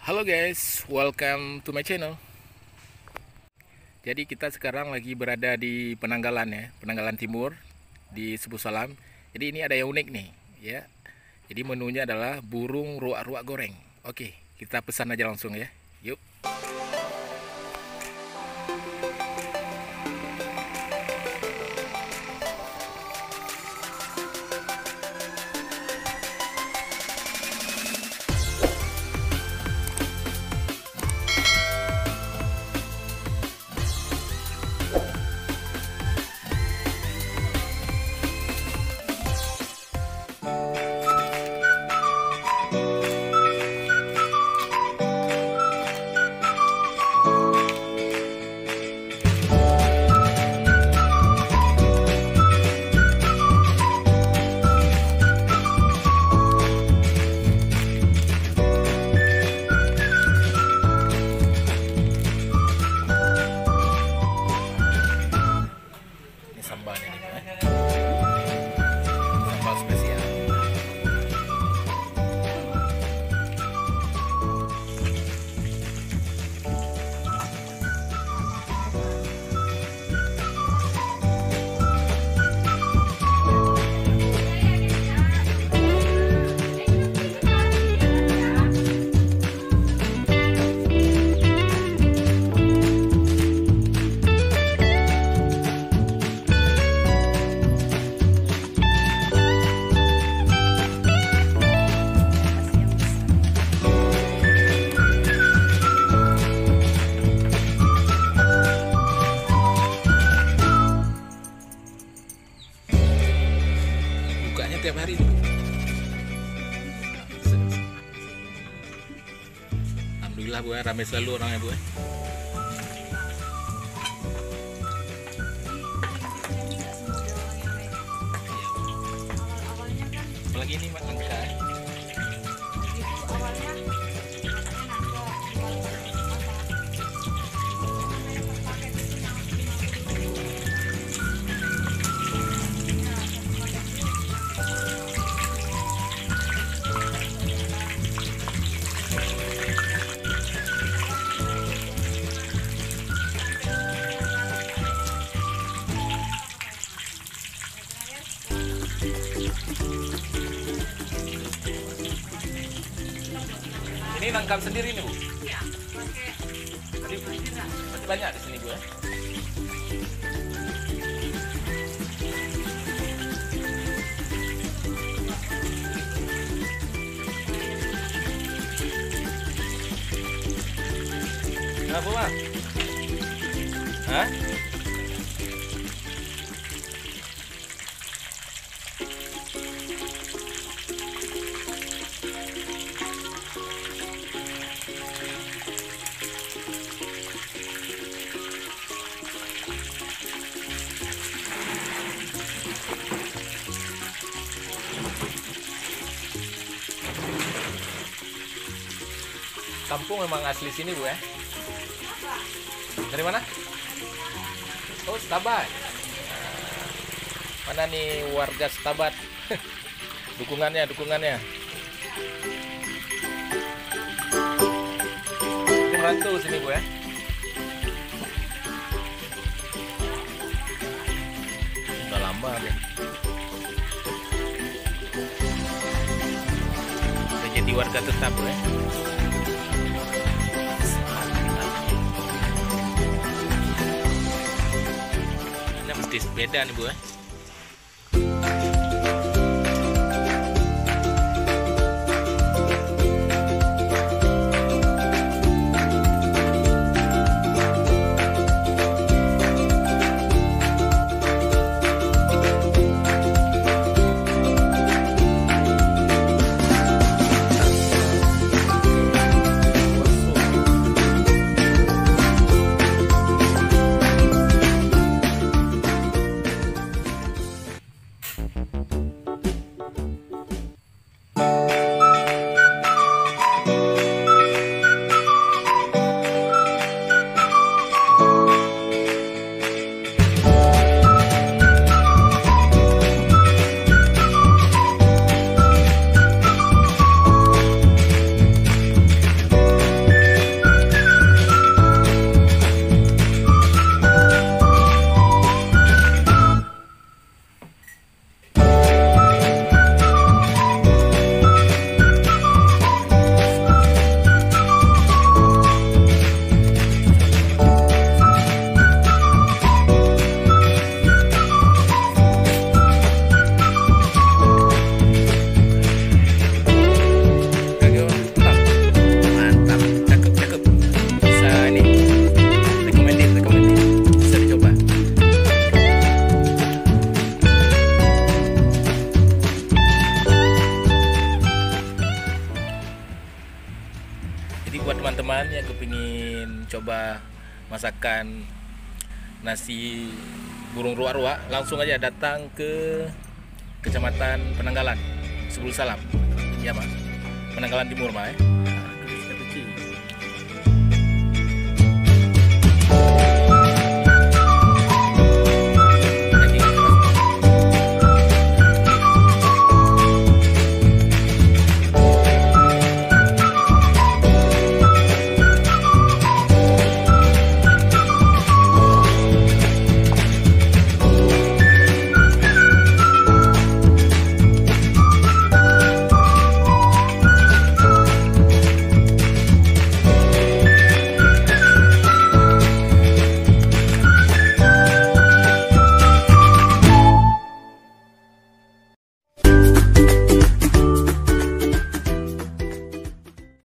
Halo guys, welcome to my channel. Jadi kita sekarang lagi berada di Penanggalan ya, Penanggalan Timur di Sebu Salam. Jadi ini ada yang unik nih ya. Jadi menunya adalah burung ruak-ruak goreng. Oke, kita pesan aja langsung ya. Yuk. Sambal ini sambal spesial. Bukanya tiap hari tuh. Alhamdulillah Bu, ramai selalu orangnya Bu. Apalagi ini langka. Ini nangkap sendiri nih Bu? Iya, pakai. Masih banyak di sini Bu ya? Nah Bu Mas? Hah? Kampung memang asli sini Bu ya? Dari mana? Oh, Setabat. Mana nih warga Setabat? dukungannya. Ini merantau sini Bu ya? Udah lama deh. Udah jadi warga tetap Bu ya? Beda nih Bu ya. ini aku pengen coba masakan nasi burung ruak-ruak, langsung aja datang ke Kecamatan Penanggalan, Sebul Salam. Ya, Mak. Penanggalan Timur, Mak.